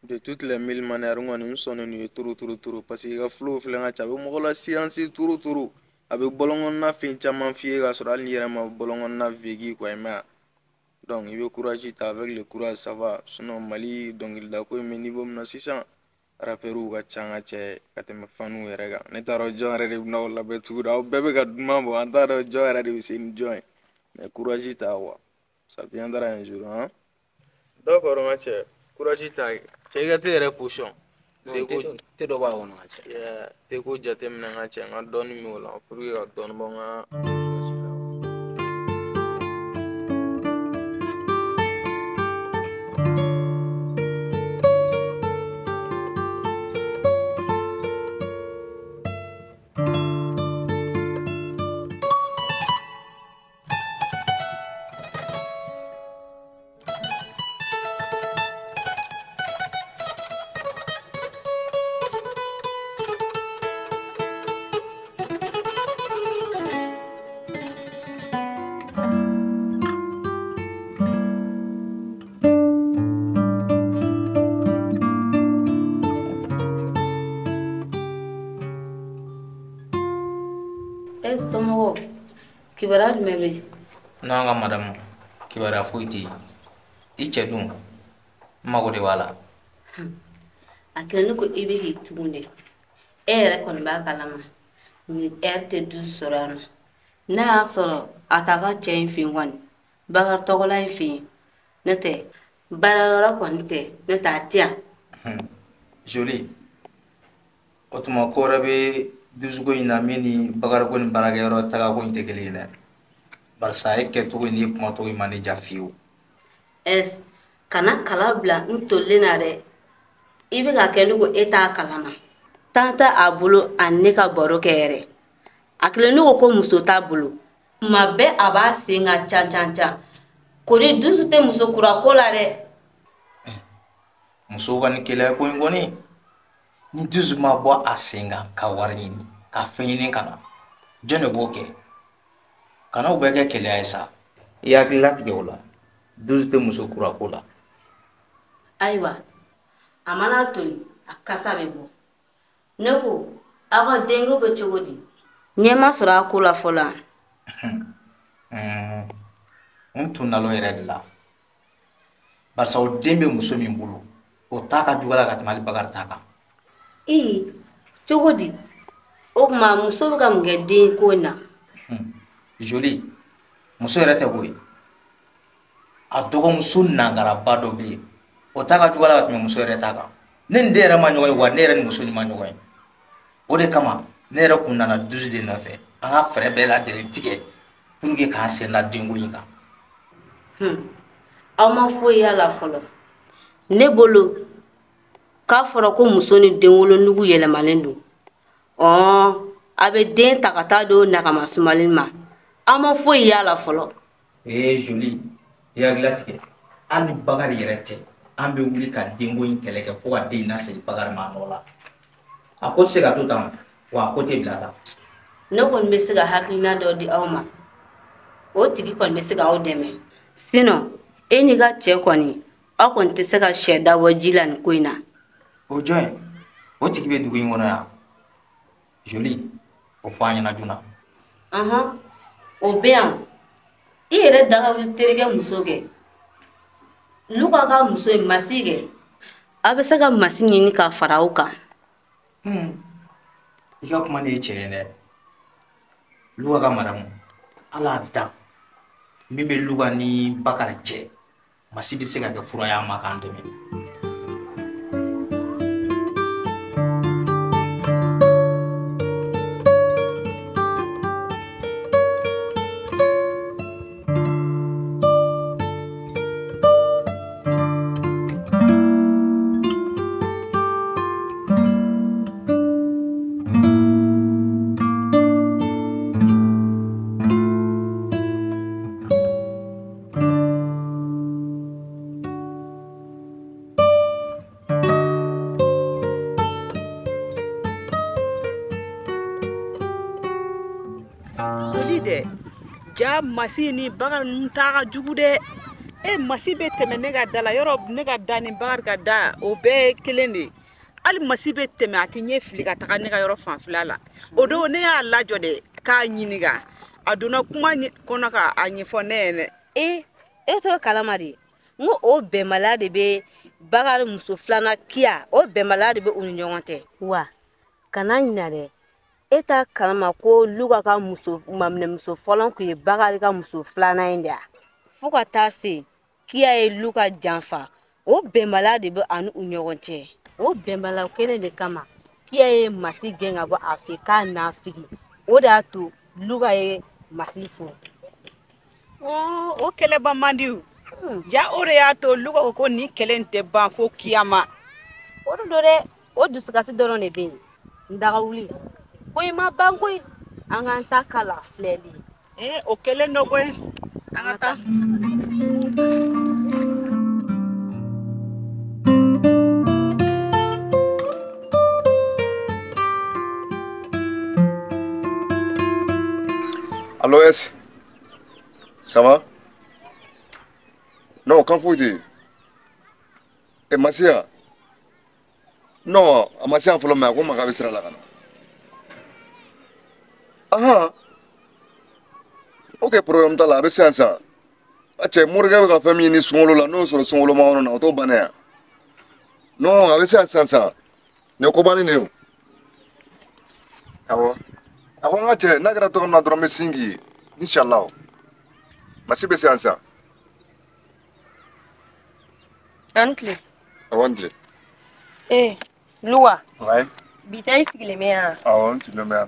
de toutes les mille manières ŋɔni n sɔnni n'u ye turu parce que i ka flow filɛ n ka ca a bɛ mɔgɔ la siyansi turu a bɛ bɔlɔnkɔnɔna fɛn caman f'i ye k'a sɔrɔ hali n'i yɛrɛ ma bɔlɔnkɔnɔna vécu quoi i m'a ye donc i bɛ courage ta avec le courage ça va sinon Mali dɔnkilida ko in bɛ niveau min na sisan rappeurs ka ca an ka cɛ ka tɛmɛ faniw yɛrɛ kan ne t'a dɔn jɔn yɛrɛ de bɛ n'aw labɛn tugun aw bɛɛ bɛ ka duman bɔ an t'a dɔn jɔn yɛrɛ de bɛ se ni jɔn ye mais courage ta quoi ça viendra un jour hein d'accord n ka cɛ courage ta cɛ i ka t'e yɛrɛ position te dɔ b'a kɔnɔ ka cɛ te ko jateminɛ n ka cɛ n ka dɔɔni min o la pour que ka dɔɔni bɔ n ka Estomako kibaruya jumɛn bɛ yen? Non ka madame kibaruya foyi tɛ yen i cɛ dun n mago de b'a la A kɛlen ne ko i bɛ k'i tugun dɛ e yɛrɛ kɔni b'a kalama ni heure tɛ du sɔrɔ yan nɔ n'a y'a sɔrɔ a t'a ka cɛ in fɛ yen kɔni Bakari tɔgɔla in fɛ yen n'o tɛ baarayɔrɔ kɔni tɛ n'o tɛ a tɛ yan. Joli o tuma ko wɛrɛ bɛ dusuko in na min ni Bakari ko ni baarakɛyɔrɔ taga ko in tɛ kelen ye dɛ barisa e kɛcogo in n'i kumacogo in ma ne ja fiyewu. Kana kala bila n tolilen na dɛ i bɛ ka kɛ ne ko e t'a kalama tan tɛ a bolo ani ne ka baro kɛ yɛrɛ a kɛlen ne ko muso t'a bolo tuma bɛɛ a b'a sen ka can ko de dusu tɛ muso kura ko la dɛ. Muso ka nin keleya ko in kɔni ni dusu ma bɔ a sen kan ka wari ɲini ka fɛn ɲini ka na jɔn de b'o kɛ kana o bɛɛ kɛ keleya ye sa i hakili latigɛ o la dusu tɛ muso kura ko la. Ayiwa a mana toli a kasa bɛ bɔ ne ko aw ka denko bɛ cogo di ɲɛ ma sɔrɔ a ko la fɔlɔ. n tun nalo yɛrɛ de la barisa o den bɛ muso min bolo o t'a ka juguya la ka tɛmɛ hali Bakari ta kan. Cogo di o tuma muso bɛ ka mun kɛ den ko in na. Joli muso yɛrɛ tɛ koyi a dɔgɔmuso nangaraba dɔ bɛ yen o t'a ka juguya la ka tɛmɛ muso yɛrɛ ta kan ne ni den yɛrɛ ma ɲɔgɔn ye wa ne yɛrɛ ni muso ni ma ɲɔgɔn ye o de kama ne yɛrɛ kun nana dusu de nɔfɛ an ka fɛɛrɛ bɛɛ lajɛlen tigɛ pour que k'an sen da denko in kan. Aw ma foyi y'a la fɔlɔ ne bolo k'a fɔra ko muso ni den wolonugu yɛlɛmalen don a bɛ den ta ka taa don nagama sumalen ma aw ma foyi y'a la fɔlɔ. Joli i hakili latigɛ hali ni Bakari yɛrɛ tɛ an bɛ wuli ka denko in kɛlɛ kɛ fo ka den in lasegin Bakari ma nɔ la a ko tɛ se ka to tan wa a ko tɛ bila tan. Ne kɔni bɛ se ka hakilina dɔ di aw ma o tigi kɔni bɛ se ka aw dɛmɛ sinon e n'i ka cɛ kɔni aw kɔni tɛ se ka sɛ dabɔ ji la nin ko in na. O jɔn ye o tigi bɛ dugu in kɔnɔ yan Joli o fɔ an ɲɛna joona. O bɛ yan i yɛrɛ daga wuli terikɛ muso kɛ Luka ka muso ye Masi kɛ a bɛ se ka Masi ɲini ka fara aw kan. I ka kuma de ye tiɲɛ ye dɛ Luka ka madamu Ala dan min bɛ Luka ni Bakari cɛ Masi bɛ se ka kɛ fura y'a ma k'an dɛmɛ. Ja Masi ni Bakari ninnu t'a ka jugu dɛ masi be tɛmɛ ne ka da la yɔrɔ ne ka da ni Bakari ka da o bɛɛ kelen de hali masi be tɛmɛ a tɛ ɲɛ fili ka taga ne ka yɔrɔ fanfɛla la o don ne y'a lajɔ de k'a ɲininka a donna kuma kɔnɔ ka a ɲɛfɔ ne ye dɛ e to kalama de ngo o bɛnbaliya de be Bakari muso filanan Kiya o bɛnbaliya de be u ni ɲɔgɔn cɛ wa kana ɲina dɛ e t'a kalama ko Luka ka maminɛ muso fɔlɔ kun ye Bakari ka muso filanan ye de fo ka taa se Kiya ye Luka janfa o bɛnbaliya de be ani u ɲɔgɔn cɛ o bɛnbaliya kelen de kama Kiya ye masi gɛn ka bɔ a fɛ k'a n'a figi o de y'a to Luka ye masi furu o kɛlɛba man di ja o de y'a to Luka ko ni kɛlɛ tɛ ban fo kiyama o de do dɛ o dusukasi dɔrɔn de be yen n daga wuli ko i ma ban koyi an k'an ta kala filɛli o kɛlen dɔ koyi an ka taa Allô, S? Ça va? Non, quand faut dire? Et Massia? Non, Massia, il faut le mettre. Comment on va faire là? Ah, ok, problème là, avec ça. Ache, moi, regarde la famille ni songolo là, non, sur le songolo maon na auto bané. Non, avec ça. Ne ko bani ne. Awo. Ako ngache, nagara to na drome singi. Inshallah. Masi be ça. Antle. Awandre. Lua. Ouais. Bitai sigile mea. Awon, tu le mets.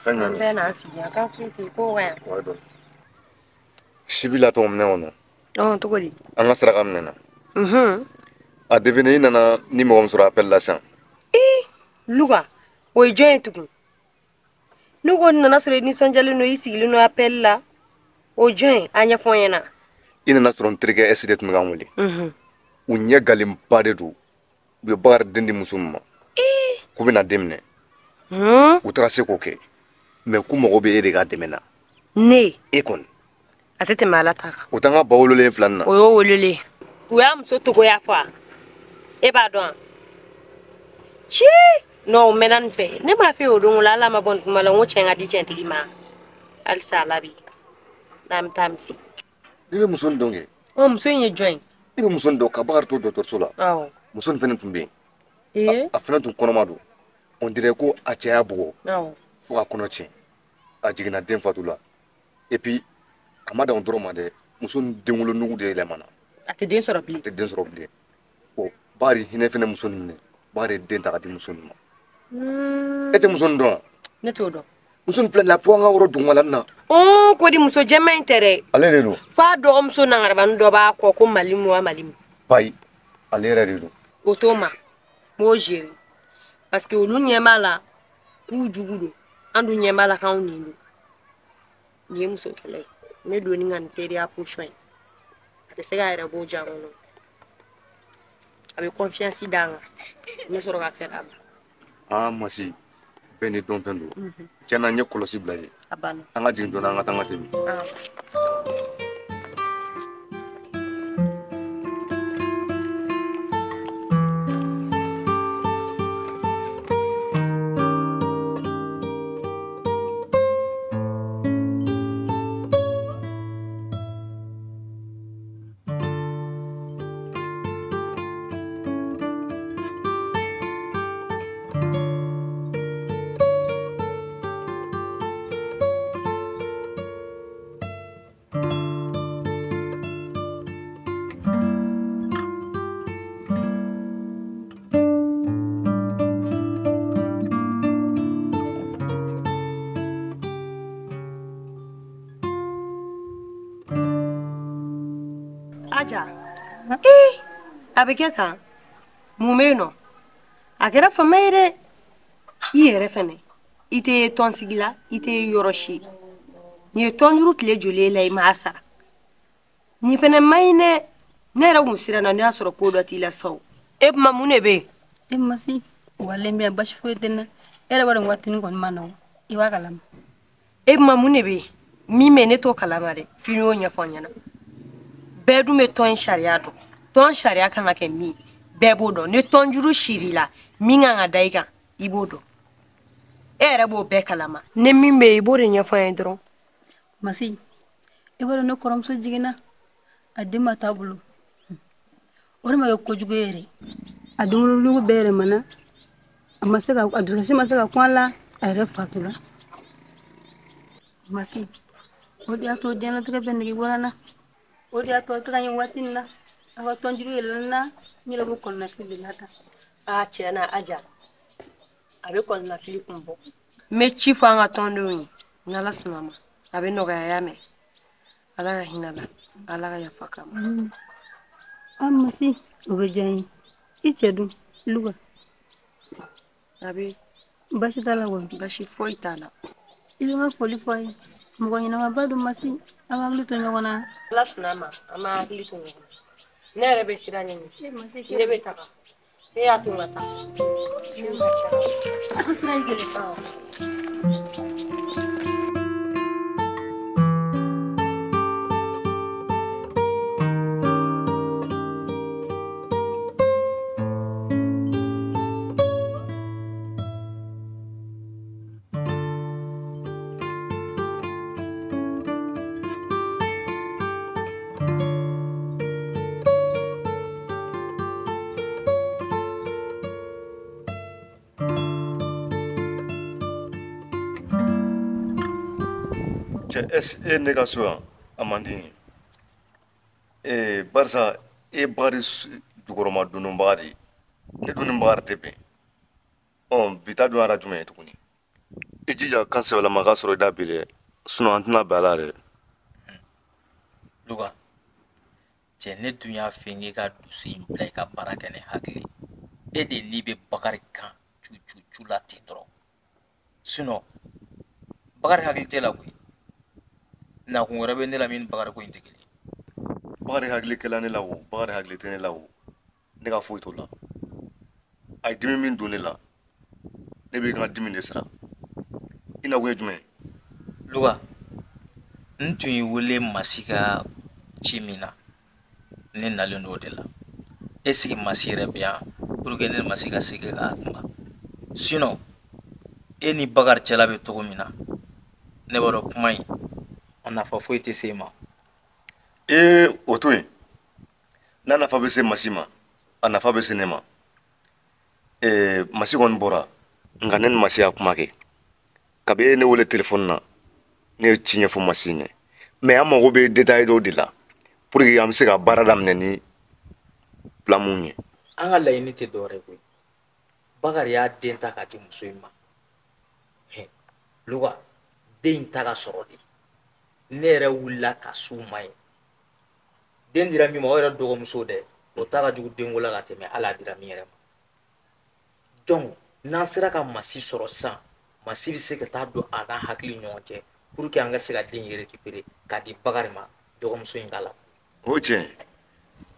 Thank you. Ben asigi aka futi ko wa. Ouais donc. Sibila to mne ono. Oh, to godi. Anga sara amnena. A deviner nana ni mo on sera appel la sang. Luga. O join tukun. Nugo nana sore ni sonjale no isigile no appel la. O join anya fonyena. Ina na soron trige esidet mi gamuli. Unya galim padedu. Be bar dendi musumma. Kubina demne. Utara se ko ke. Me ku mo be ere ga demena. Ne. Ekon. Atete malata. Utanga bawlo le flanna. Oyo wolole. Uya mso to go ya fa. E ba don. Chi. No menan fe. Ne ma fe odun la la ma bon kuma la ngo chenga di chenti ma. Al salabi. Nam tamsi. Nibe muson donge. O mso nye join. Nibe muson do ka bar to docteur sola. Oh. Muson fenen tumbe. A fenen tum konomado. On dirait ko a caya bugo. Non. Fo ka kono cin. A jigina den fatula. Et puis amada on droma de muson dengolo nugu de lemana. Ate den soro bli. Ate den soro bli. O bari hine fenen muson ne. Bari den ta di muson ma. Ete muson do. Ne to do. Muson plein la fois nga woro dungala na. Oh, ko di muso jema intere. Ale le do. Fa do muso na ngarban do ba ko malimu wa malimu. Pai. Ale re do. Otoma. Mo jeri. Parce que olu nyema la ku jugudo. Andu nyema la kan ni. Ni muso kele. Me do ni ngan teri a pushwen. Ate sega era bo jarono. Avec confiance dans. Me soro ga faire am. Ah, masi. Beni don fendo. Tiana nye kolosi blaye. Abana. Anga jing dona anga tanga tebi. Aja. Abiketa. Mumeno. Akera famere. Yere fene. Ite tonsigila, ite yoroshi. Ni tonjuru tile jole la imasa. Ni fene maine nera musira na nya soro kodo tila saw. E mamune be. E masi wale mbi bash fodena. Era wala watini kon manaw. Iwa kalam. E mamune be. Mi mene to kalamare. Fino nya fonyana. bɛɛ dun bɛ tɔn sariya dɔn tɔn sariya kan ka kɛ min bɛɛ b'o dɔn ni tɔn juru siri la min kan ka da i kan I b'o dɔn e yɛrɛ b'o bɛɛ kalama ni min bɛ I b'o de ɲɛfɔ an ye dɔrɔn Masi I b'a dɔn ne kɔrɔmuso jiginna a den ma t'a bolo o de ma kɛ kojugu ye yɛrɛ a dumuni bɛɛ yɛlɛmana a ma se ka a dusukasi ma se ka kun a la a yɛrɛ fatula Masi o de y'a to diɲɛlatigɛ bɛ nege bɔra n na o de y'a to a tɛ ka ɲɛ waati in na a ka tɔnjuru yɛlɛla n na n yɛrɛ b'o kɔlɔnafili de la tan tiɲɛ na Aja a bɛ kɔlɔnafili kun bɔ n bɛ ci fɔ an ka tɔndenw ye n'Ala sɔnna ma a bɛ nɔgɔya y'a mɛn Ala ka hinɛ la Ala ka yafa k'a ma Masi o bɛ diya n ye I cɛ dun Luka a bɛ baasi t'a la wa basi foyi t'a la I bɛ n ka foli fɔ a ye mɔgɔ ɲɛnamaba don Masi a b'a hakili to ɲɔgɔn na Ala sɔnna ma an b'a hakili to ɲɔgɔn na ne yɛrɛ bɛ sira ɲini ne bɛ taga ne y'a to n ka taa a ka sira y'i gɛlɛn e ne ka so yan a man di n ye barisa e bakari jukɔrɔma dununbaga de ne dununbaga tɛ bɛn bi ta dun ara jumɛn ye tuguni I jija kan sɛbɛlama ka sɔrɔ I da bi dɛ sinon an tɛna bɛn a la dɛ Luka cɛ ne dun y'a fɛ n k'i ka dusu in bila I ka baara kɛ ni hakili e de n'i bɛ Bakari kan cu la ten dɔrɔn sinon Bakari hakili tɛ la koyi nakun wɛrɛ bɛ ne la min ni Bakari ko in tɛ kelen Bakari hakili kɛla ne la o Bakari hakili tɛ ne la o ne ka foyi t'o la a ye dimi min don ne la ne bɛ n ka dimi de sara I nakun ye jumɛn ye Luka n tun y'i wele Masi ka ci min na ne nalen don o de la est ce que Masi yɛrɛ bɛ yan pour que ne ni Masi ka se k'a kuma sinon e ni Bakari cɛla bɛ cogo min na ne b'a dɔn kuma in a nafa foyi tɛ se ma o to yen n'a nafa bɛ se Masi ma a nafa bɛ se ne ma Masi kɔni bɔra nka ne ni Masi y'a kuma kɛ kabi e ne wele telefɔni na ne ye ci ɲɛfɔ Masi ɲɛ mais an mago bɛ détail dɔw de la pour que an bɛ se ka baara daminɛ ni plan mun ye an ka laɲini tɛ dɔwɛrɛ ye koyi Bakari y'a den ta k'a di muso in ma Luka den in ta ka sɔrɔ de ne yɛrɛ wulila ka s'u ma ye den dira min ma o yɛrɛ dɔgɔmuso dɛ o ta ka jugu denko la ka tɛmɛ hali a dira min yɛrɛ ma donc n'an sera ka Masi sɔrɔ sisan Masi bɛ se ka taa don a n'a hakili ɲɔgɔn cɛ pour que an ka se ka den in récupérer k'a di Bakari ma dɔgɔmuso in ka la o tiɲɛ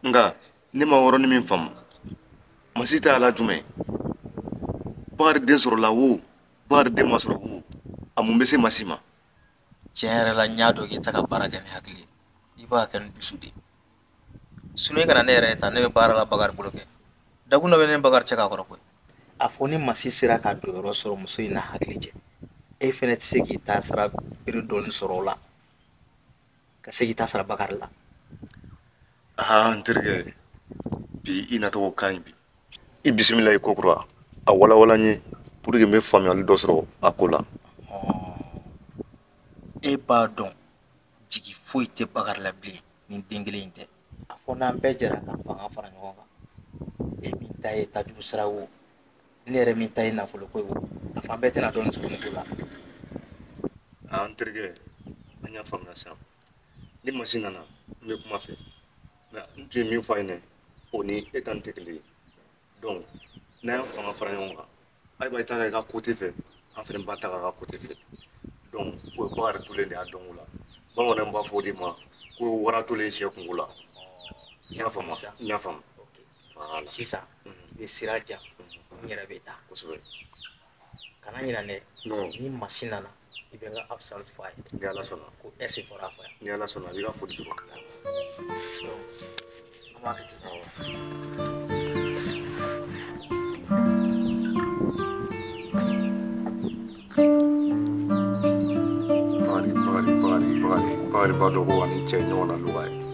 nka ne ma yɔrɔnin min faamu Masi ta la jumɛn Bakari den sɔrɔla o Bakari den ma sɔrɔ o a mun bɛ se Masi ma tiɲɛ yɛrɛ la n y'a dɔn k'i ta ka baara kɛ ni hakili ye I b'a kɛ ni dusu de sinon i kana ne yɛrɛ ta ne bɛ baara la Bakari bolo kɛ dakun dɔ bɛ ne ni Bakari cɛ k'a kɔrɔ koyi a fɔ ni Masi sera ka don yɔrɔ sɔrɔ muso in na hakili cɛ e fɛnɛ tɛ se k'i ta sara bere dɔɔni sɔrɔ o la ka se k'i ta sara Bakari la n terikɛ bi I natɔgɔ ka ɲi bi I bisimila I ko kura a walawala n ye pour que n bɛ faamuyali dɔ sɔrɔ a ko la e b'a dɔn jigi foyi tɛ Bakari la bilen ni den kelen in tɛ a fɔ n'an bɛɛ jɛra ka fanga fara ɲɔgɔn kan e min ta ye tajuru sira o ne yɛrɛ min ta ye nafolo ko ye o a fan bɛɛ tɛna dɔɔni sɔrɔ nin ko la n terikɛ an y'a faamuya sisan ni Masi nana n bɛ kuma fɛ nka n tun ye min fɔ a ɲɛna o ni e ta nin tɛ kelen ye donc n'an y'a fanga fara ɲɔgɔn kan ayiwa I ta ka I ka côté fɛ an fɛnɛ b'a ta ka côté fɛ donc o ye Bakari tolen de y'a dɔn o la bamananw b'a fɔ o de ma ko wara tolen sɛ kungo la n y'a faamu n y'a faamu sisan i bɛ sira jan n yɛrɛ bɛ taa kosɛbɛ kana ɲinɛ dɛ ni Masi nana i bɛ n ka absence fɔ a ye ni ala sɔnna ko ɛsi fɔra a kɔ yan ni ala sɔnna a b'i ka foli sɔrɔ donc an b'a kɛ ten bakari ba dɔ ko ani cɛ ɲɔgɔn na luga ye